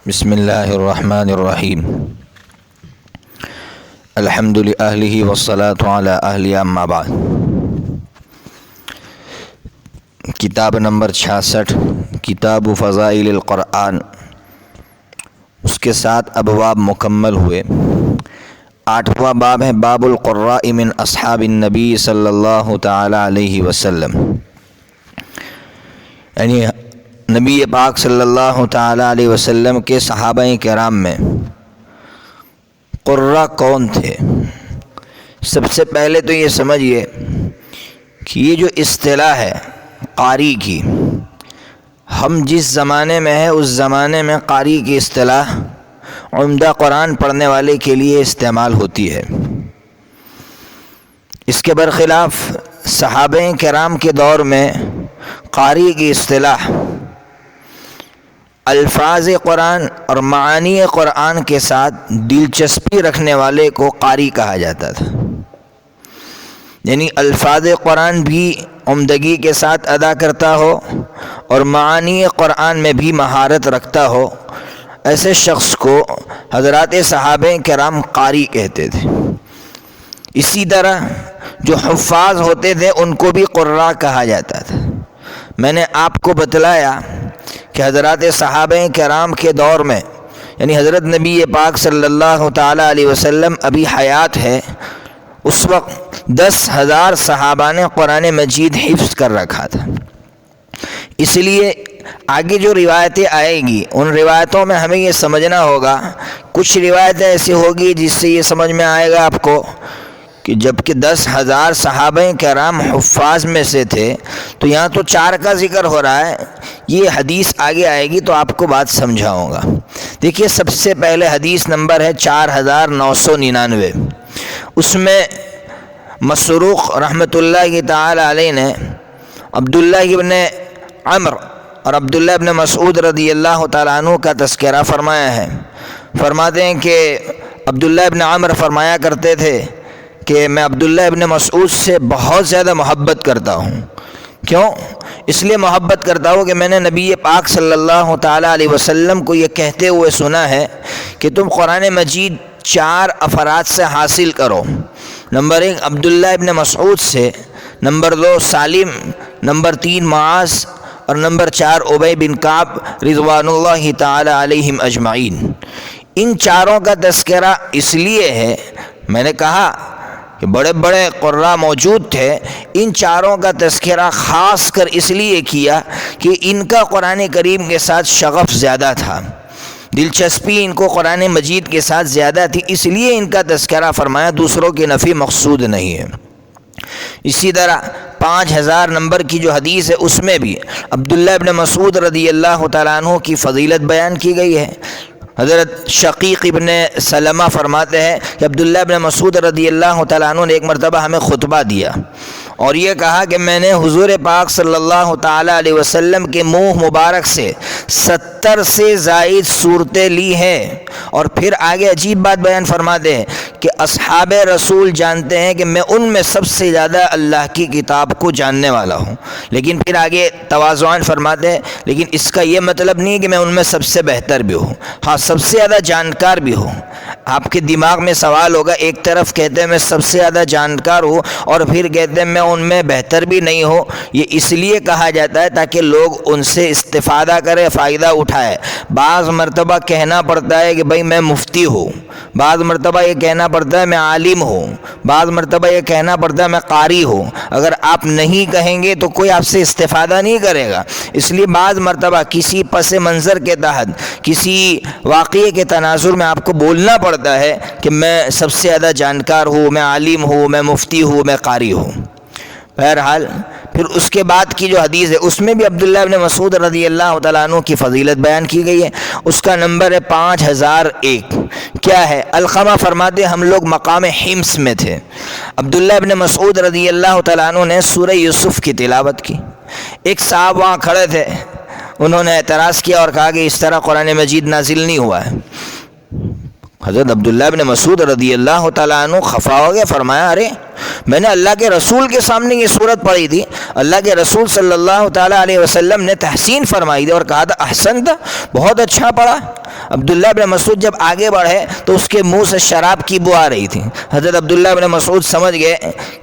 بسم اللہ الرحمن الرحیم الحمد للہ والصلاة علی اہلہ اما بعد۔ کتاب نمبر 66 کتاب فضائل القرآن، اس کے 7 ابواب مکمل ہوئے۔ 8واں باب ہے باب القراء من اصحاب النبی صلی اللہ تعالی علیہ وسلم، یعنی نبی پاک صلی اللہ تعالی علیہ وسلم کے صحابہ کرام میں قراء کون تھے۔ سب سے پہلے تو یہ سمجھیے کہ یہ جو اصطلاح ہے قاری کی، ہم جس زمانے میں ہیں اس زمانے میں قاری کی اصطلاح عمدہ قرآن پڑھنے والے کے لیے استعمال ہوتی ہے۔ اس کے برخلاف صحابہ کرام کے دور میں قاری کی اصطلاح الفاظ قرآن اور معانی قرآن کے ساتھ دلچسپی رکھنے والے کو قاری کہا جاتا تھا، یعنی الفاظ قرآن بھی عمدگی کے ساتھ ادا کرتا ہو اور معانی قرآن میں بھی مہارت رکھتا ہو، ایسے شخص کو حضرات صحابہ کرام قاری کہتے تھے۔ اسی طرح جو حفاظ ہوتے تھے ان کو بھی قراء کہا جاتا تھا۔ میں نے آپ کو بتلایا کہ حضرات صحابہ کرام کے دور میں، یعنی حضرت نبی پاک صلی اللہ تعالی علیہ وسلم ابھی حیات ہے، اس وقت 10,000 صحابہ نے قرآن مجید حفظ کر رکھا تھا۔ اس لیے آگے جو روایتیں آئیں گی ان روایتوں میں ہمیں یہ سمجھنا ہوگا، کچھ روایتیں ایسی ہوگی جس سے یہ سمجھ میں آئے گا آپ کو کہ جب کہ 10,000 صحابہ کرام حفاظ میں سے تھے تو یہاں تو 4 کا ذکر ہو رہا ہے۔ یہ حدیث آگے آئے گی تو آپ کو بات سمجھاؤں گا۔ دیکھیے سب سے پہلے حدیث نمبر ہے 4999، اس میں مسروق رحمۃ اللہ تعالی علیہ نے عبداللہ ابن عمر اور عبداللہ ابن مسعود رضی اللہ تعالیٰ عنہ کا تذکرہ فرمایا ہے۔ فرماتے ہیں کہ عبداللہ ابن عمر فرمایا کرتے تھے کہ میں عبداللہ ابن مسعود سے بہت زیادہ محبت کرتا ہوں۔ کیوں؟ اس لیے محبت کرتا ہوں کہ میں نے نبی پاک صلی اللہ تعالی علیہ وسلم کو یہ کہتے ہوئے سنا ہے کہ تم قرآن مجید 4 افراد سے حاصل کرو۔ نمبر 1 عبداللہ ابن مسعود سے، نمبر 2 سالم، نمبر 3 معاذ اور نمبر 4 ابی بن کعب رضوان اللہ تعالی علیہم اجمعین۔ ان 4 کا تذکرہ اس لیے ہے، میں نے کہا کہ بڑے بڑے قراء موجود تھے، ان 4 کا تذکرہ خاص کر اس لیے کیا کہ ان کا قرآن کریم کے ساتھ شغف زیادہ تھا، دلچسپی ان کو قرآن مجید کے ساتھ زیادہ تھی، اس لیے ان کا تذکرہ فرمایا، دوسروں کی نفی مقصود نہیں ہے۔ اسی طرح 5000 نمبر کی جو حدیث ہے اس میں بھی عبداللہ ابن مسعود رضی اللہ تعالیٰ عنہ کی فضیلت بیان کی گئی ہے۔ حضرت شقیق ابن سلمہ فرماتے ہیں کہ عبداللہ ابن مسعود رضی اللہ تعالیٰ عنہ نے ایک مرتبہ ہمیں خطبہ دیا اور یہ کہا کہ میں نے حضور پاک صلی اللہ تعالیٰ علیہ وسلم کے منہ مبارک سے 70 سے زائد صورتیں لی ہیں، اور پھر آگے عجیب بات بیان فرماتے ہیں کہ اصحاب رسول جانتے ہیں کہ میں ان میں سب سے زیادہ اللہ کی کتاب کو جاننے والا ہوں، لیکن پھر آگے تواضعاً فرماتے ہیں لیکن اس کا یہ مطلب نہیں کہ میں ان میں سب سے بہتر بھی ہوں، ہاں سب سے زیادہ جانکار بھی ہوں۔ آپ کے دماغ میں سوال ہوگا، ایک طرف کہتے ہیں میں سب سے زیادہ جانکار ہوں اور پھر کہتے ہیں میں ان میں بہتر بھی نہیں ہوں۔ یہ اس لیے کہا جاتا ہے تاکہ لوگ ان سے استفادہ کرے، فائدہ اٹھائے۔ بعض مرتبہ کہنا پڑتا ہے کہ بھائی میں مفتی ہوں، بعض مرتبہ یہ کہنا پڑتا ہے میں عالم ہوں، بعض مرتبہ یہ کہنا پڑتا ہے میں قاری ہوں۔ اگر آپ نہیں کہیں گے تو کوئی آپ سے استفادہ نہیں کرے گا، اس لیے بعض مرتبہ کسی پس منظر کے تحت، کسی واقعے کے تناظر میں آپ کو بولنا پڑتا ہے کہ میں سب سے زیادہ جانکار ہوں، میں عالم ہوں، میں مفتی ہوں، میں قاری ہوں۔ بہرحال پھر اس کے بعد کی جو حدیث ہے اس میں بھی عبداللہ ابن مسعود رضی اللہ تعالیٰ عنہ کی فضیلت بیان کی گئی ہے، اس کا نمبر ہے 5001۔ کیا ہے؟ علقمہ فرماتے ہم لوگ مقام حمص میں تھے، عبداللہ ابن مسعود رضی اللہ تعالیٰ عنہ نے سورہ یوسف کی تلاوت کی، ایک صاحب وہاں کھڑے تھے، انہوں نے اعتراض کیا اور کہا کہ اس طرح قرآن مجید نازل نہیں ہوا ہے۔ حضرت عبداللہ بن مسعود رضی اللہ تعالیٰ عنہ خفا ہو گیا، فرمایا ارے میں نے اللہ کے رسول کے سامنے یہ صورت پڑھی تھی، اللہ کے رسول صلی اللہ تعالیٰ علیہ وسلم نے تحسین فرمائی تھی اور کہا تھا احسنت، بہت اچھا پڑھا۔ عبداللہ بن مسعود جب آگے بڑھے تو اس کے منہ سے شراب کی بو آ رہی تھی۔ حضرت عبداللہ بن مسعود سمجھ گئے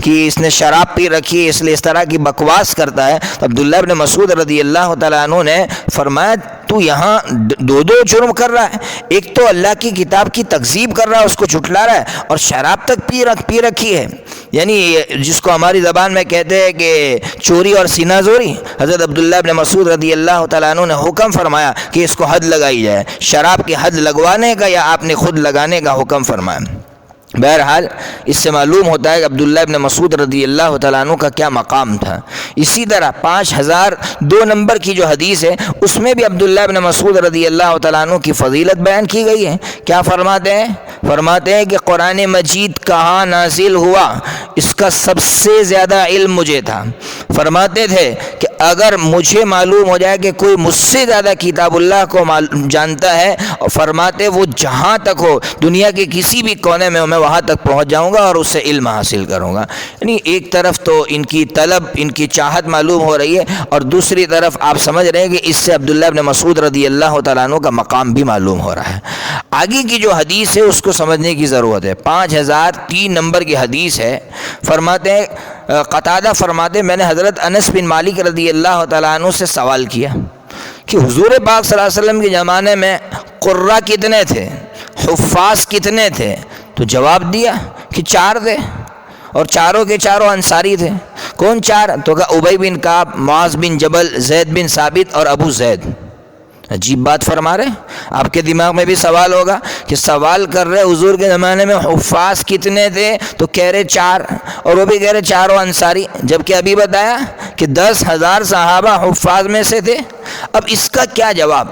کہ اس نے شراب پی رکھی ہے، اس لیے اس طرح کی بکواس کرتا ہے۔ تو عبداللہ بن مسعود رضی اللہ تعالیٰ عنہ نے فرمایا تو یہاں دو جرم کر رہا ہے، ایک تو اللہ کی کتاب کی تکذیب کر رہا ہے، اس کو جھٹلا رہا ہے، اور شراب تک پی رکھی ہے، یعنی جس کو ہماری زبان میں کہتے ہیں کہ چوری اور سینہ زوری۔ حضرت عبداللہ بن مسعود رضی اللہ تعالیٰ عنہ نے حکم فرمایا کہ اس کو حد لگائی جائے، شراب کی حد لگوانے کا یا آپ نے خود لگانے کا حکم فرمایا۔ بہرحال اس سے معلوم ہوتا ہے کہ عبداللہ ابن مسعود رضی اللہ تعالیٰ عنہ کا کیا مقام تھا۔ اسی طرح 5002 نمبر کی جو حدیث ہے اس میں بھی عبداللہ ابن مسعود رضی اللہ تعالیٰ عنہ کی فضیلت بیان کی گئی ہے۔ کیا فرماتے ہیں کہ قرآن مجید کہاں نازل ہوا اس کا سب سے زیادہ علم مجھے تھا۔ فرماتے تھے کہ اگر مجھے معلوم ہو جائے کہ کوئی مجھ سے زیادہ کتاب اللہ کو جانتا ہے، اور فرماتے وہ جہاں تک ہو دنیا کے کسی بھی کونے میں وہاں تک پہنچ جاؤں گا اور اس سے علم حاصل کروں گا۔ یعنی ایک طرف تو ان کی طلب، ان کی چاہت معلوم ہو رہی ہے، اور دوسری طرف آپ سمجھ رہے ہیں کہ اس سے عبداللہ ابن مسعود رضی اللہ تعالیٰ عنہ کا مقام بھی معلوم ہو رہا ہے۔ آگے کی جو حدیث ہے اس کو سمجھنے کی ضرورت ہے۔ 5003 نمبر کی حدیث ہے۔ فرماتے ہیں قتادہ فرماتے میں نے حضرت انس بن مالک رضی اللہ تعالیٰ عنہ سے سوال کیا کہ حضور پاک صلی اللہ علیہ وسلم کے زمانے میں قراء کتنے تھے، حفاظ کتنے تھے؟ تو جواب دیا کہ 4 تھے، اور چاروں کے چاروں انصاری تھے۔ کون 4؟ تو کہا ابی بن کعب، معاذ بن جبل، زید بن ثابت اور ابو زید۔ عجیب بات فرما رہے۔ آپ کے دماغ میں بھی سوال ہوگا کہ سوال کر رہے حضور کے زمانے میں حفاظ کتنے تھے، تو کہہ رہے 4، اور وہ بھی کہہ رہے چاروں انصاری، جبکہ ابھی بتایا کہ 10,000 صحابہ حفاظ میں سے تھے۔ اب اس کا کیا جواب؟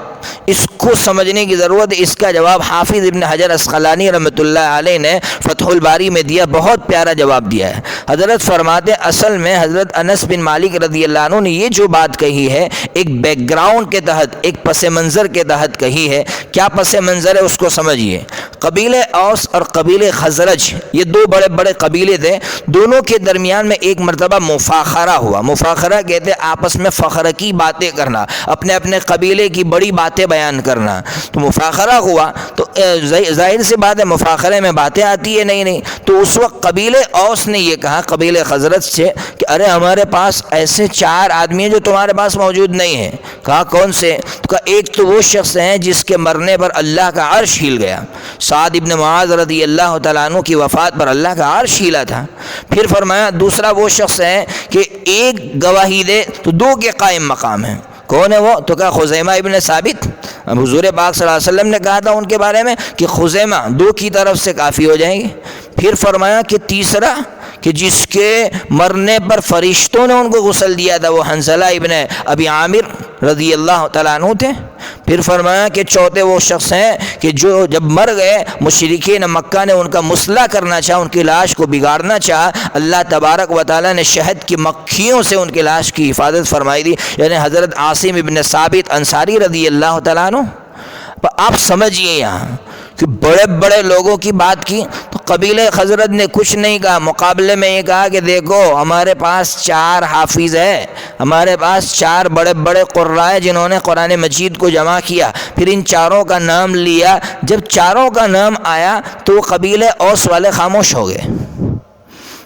اس کو سمجھنے کی ضرورت ہے۔ اس کا جواب حافظ ابن حجر عسقلانی رحمۃ اللہ علیہ نے فتح الباری میں دیا، بہت پیارا جواب دیا ہے۔ حضرت فرماتے اصل میں حضرت انس بن مالک رضی اللہ عنہ نے یہ جو بات کہی ہے ایک بیک گراؤنڈ کے تحت، ایک پس منظر کے تحت کہی ہے۔ کیا پس منظر ہے اس کو سمجھیے۔ قبیلے اوس اور قبیلے خزرج، یہ 2 بڑے بڑے قبیلے تھے، دونوں کے درمیان میں ایک مرتبہ مفاخرہ ہوا۔ مفاخرہ کہتے آپس میں فخر کی باتیں کرنا، اپنے اپنے قبیلے کی بڑی باتیں بیان کرنا۔ تو مفاخرہ ہوا تو ظاہر سی بات ہے مفاخرے میں باتیں آتی ہے، نہیں تو اس وقت قبیلے اوس نے یہ کہا قبیلے خزرج سے کہ ارے ہمارے پاس ایسے 4 آدمی ہیں جو تمہارے پاس موجود نہیں ہیں۔ کہا کون سے؟ تو کہا ایک تو وہ شخص ہیں جس کے مرنے پر اللہ کا عرش ہل گیا، سعد ابن معاذ رضی اللہ تعالیٰ عنہ کی وفات پر اللہ کا عرش ہلا تھا۔ پھر فرمایا دوسرا وہ شخص ہے کہ ایک گواہی دے تو 2 کے قائم مقام ہیں۔ کون ہے وہ؟ تو کہا خزیمہ ابن ثابت۔ اب حضور پاک صلی اللہ علیہ وسلم نے کہا تھا ان کے بارے میں کہ خزیمہ 2 کی طرف سے کافی ہو جائیں گے۔ پھر فرمایا کہ تیسرا کہ جس کے مرنے پر فرشتوں نے ان کو غسل دیا تھا، وہ حنظلہ ابن ابی عامر رضی اللہ تعالیٰ عنہ تھے۔ پھر فرمایا کہ چوتھے وہ شخص ہیں کہ جو جب مر گئے مشرکین مکہ نے ان کا مصلح کرنا چاہا، ان کی لاش کو بگاڑنا چاہا، اللہ تبارک و تعالیٰ نے شہد کی مکھیوں سے ان کی لاش کی حفاظت فرمائی دی، یعنی حضرت عاصم ابن ثابت انصاری رضی اللہ تعالیٰ عنہ۔ آپ سمجھئے یہاں کہ بڑے بڑے لوگوں کی بات کی تو قبیلہ خزرج نے کچھ نہیں کہا، مقابلے میں یہ کہا کہ دیکھو ہمارے پاس 4 حافظ ہے، ہمارے پاس 4 بڑے بڑے قراء ہیں جنہوں نے قرآن مجید کو جمع کیا۔ پھر ان 4 کا نام لیا، جب 4 کا نام آیا تو قبیلہ اوس والے خاموش ہو گئے۔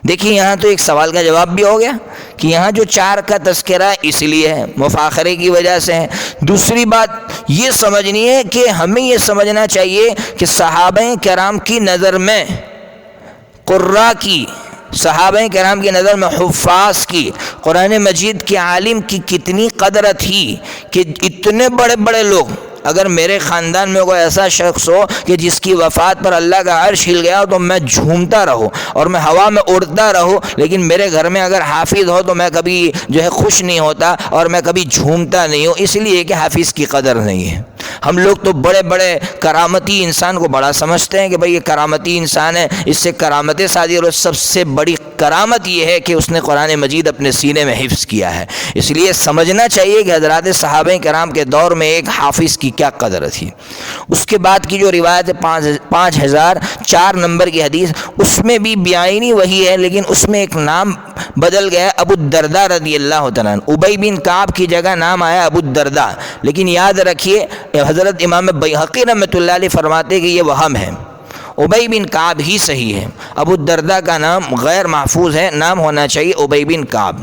دیکھیے یہاں تو ایک سوال کا جواب بھی ہو گیا کہ یہاں جو 4 کا تذکرہ اس لیے ہے، مفاخرے کی وجہ سے ہے۔ دوسری بات یہ سمجھنی ہے کہ ہمیں یہ سمجھنا چاہیے کہ صحابہ کرام کی نظر میں قراء کی، صحابہ کرام کی نظر میں حفاظ کی، قرآن مجید کے عالم کی کتنی قدر تھی کہ اتنے بڑے بڑے لوگ، اگر میرے خاندان میں کوئی ایسا شخص ہو کہ جس کی وفات پر اللہ کا عرش ہل گیا تو میں جھومتا رہوں اور میں ہوا میں اڑتا رہوں، لیکن میرے گھر میں اگر حافظ ہو تو میں کبھی خوش نہیں ہوتا اور میں کبھی جھومتا نہیں ہوں، اس لیے کہ حافظ کی قدر نہیں ہے۔ ہم لوگ تو بڑے بڑے کرامتی انسان کو بڑا سمجھتے ہیں کہ بھئی یہ کرامتی انسان ہے، اس سے کرامتیں صادر، اور سب سے بڑی کرامت یہ ہے کہ اس نے قرآن مجید اپنے سینے میں حفظ کیا ہے۔ اس لیے سمجھنا چاہیے کہ حضرات صحابہ کرام کے دور میں ایک حافظ کی کیا قدر تھی۔ اس کے بعد کی جو روایت ہے 5004 نمبر کی حدیث، اس میں بھی بیانی وہی ہے، لیکن اس میں ایک نام بدل گیا، ابو الدرداء رضی اللہ تعالیٰ عنہ۔ ابی بن کعب کی جگہ نام آیا ابو الدرداء، لیکن یاد رکھیے حضرت امام بیہقی رحمۃ اللہ علیہ فرماتے کہ یہ وہم ہے، ابی بن کعب ہی صحیح ہے۔ ابو الدرداء کا نام غیر محفوظ ہے، نام ہونا چاہیے ابی بن کعب۔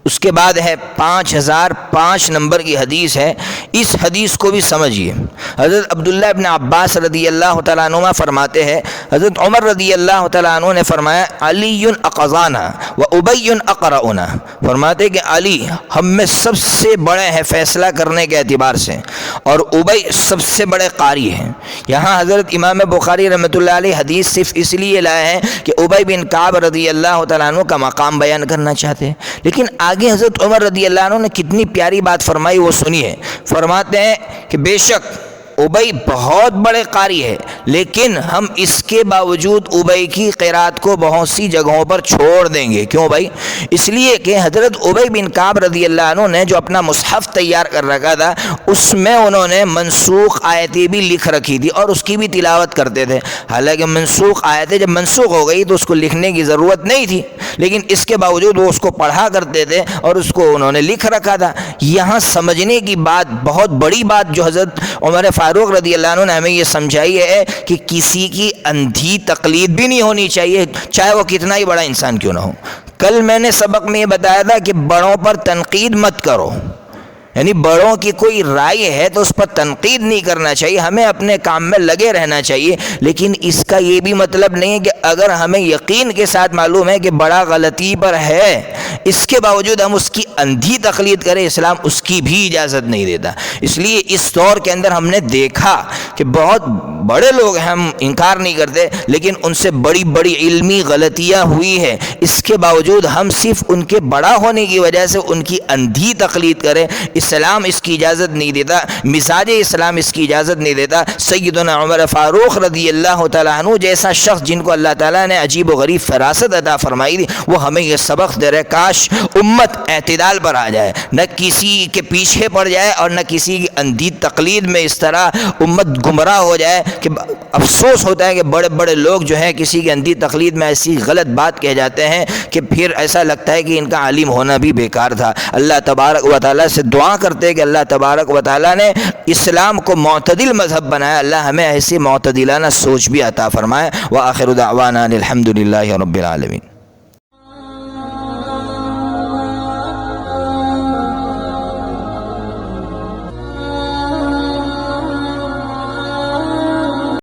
اس کے بعد ہے 5005 نمبر کی حدیث ہے، اس حدیث کو بھی سمجھیے۔ حضرت عبداللہ ابن عباس رضی اللہ تعالیٰ عنہ فرماتے ہیں حضرت عمر رضی اللہ تعالیٰ عنہ نے فرمایا علی اقضانا و ابی اقرؤنا، فرماتے کہ علی ہم میں سب سے بڑے ہیں فیصلہ کرنے کے اعتبار سے، اور ابی سب سے بڑے قاری ہیں۔ یہاں حضرت امام بخاری رحمۃ اللہ علیہ حدیث صرف اس لیے لائے ہیں کہ ابی بن کعب رضی اللہ تعالیٰ عنہ کا مقام بیان کرنا چاہتے ہیں، لیکن آگے حضرت عمر رضی اللہ عنہ نے کتنی پیاری بات فرمائی وہ سنیے۔ فرماتے ہیں کہ بے شک ابی بہت بڑے قاری ہے، لیکن ہم اس کے باوجود ابی کی قرات کو بہت سی جگہوں پر چھوڑ دیں گے۔ کیوں بھائی؟ اس لیے کہ حضرت ابی بن کعب رضی اللہ عنہ نے جو اپنا مصحف تیار کر رکھا تھا، اس میں انہوں نے منسوخ آیتیں بھی لکھ رکھی تھی اور اس کی بھی تلاوت کرتے تھے۔ حالانکہ منسوخ آیتیں جب منسوخ ہو گئی تو اس کو لکھنے کی ضرورت نہیں تھی، لیکن اس کے باوجود وہ اس کو پڑھا کرتے تھے اور اس کو انہوں نے لکھ رکھا تھا۔ یہاں سمجھنے کی بات، بہت بڑی بات جو حضرت عمر فاروق رضی اللہ عنہ نے ہمیں یہ سمجھائی ہے کہ کسی کی اندھی تقلید بھی نہیں ہونی چاہیے، چاہے وہ کتنا ہی بڑا انسان کیوں نہ ہو۔ کل میں نے سبق میں یہ بتایا تھا کہ بڑوں پر تنقید مت کرو، یعنی بڑوں کی کوئی رائے ہے تو اس پر تنقید نہیں کرنا چاہیے، ہمیں اپنے کام میں لگے رہنا چاہیے، لیکن اس کا یہ بھی مطلب نہیں ہے کہ اگر ہمیں یقین کے ساتھ معلوم ہے کہ بڑا غلطی پر ہے، اس کے باوجود ہم اس کی اندھی تقلید کریں، اسلام اس کی بھی اجازت نہیں دیتا۔ اس لیے اس دور کے اندر ہم نے دیکھا کہ بہت بڑے لوگ ہیں، ہم انکار نہیں کرتے، لیکن ان سے بڑی بڑی علمی غلطیاں ہوئی ہیں، اس کے باوجود ہم صرف ان کے بڑا ہونے کی وجہ سے ان کی اندھی تقلید کریں، اسلام اس کی اجازت نہیں دیتا، مزاج اسلام اس کی اجازت نہیں دیتا۔ سیدنا عمر فاروق رضی اللہ تعالیٰ عنہ جیسا شخص جن کو اللہ تعالیٰ نے عجیب و غریب فراست عطا فرمائی تھی، وہ ہمیں یہ سبق دے رہے، کاش امت اعتدال پر آ جائے، نہ کسی کے پیچھے پڑ جائے اور نہ کسی کی اندھی تقلید میں اس طرح امت گمراہ ہو جائے کہ افسوس ہوتا ہے کہ بڑے بڑے لوگ جو ہیں کسی کی اندھی تقلید میں ایسی غلط بات کہہ جاتے ہیں کہ پھر ایسا لگتا ہے کہ ان کا عالم ہونا بھی بیکار تھا۔ اللہ تبارک و تعالیٰ سے دعا کرتے ہیں کہ اللہ تبارک و تعالیٰ نے اسلام کو معتدل مذہب بنایا، اللہ ہمیں ایسی معتدلانہ سوچ بھی عطا فرمائے۔ وآخر دعوانا الحمد للہ رب العالمین۔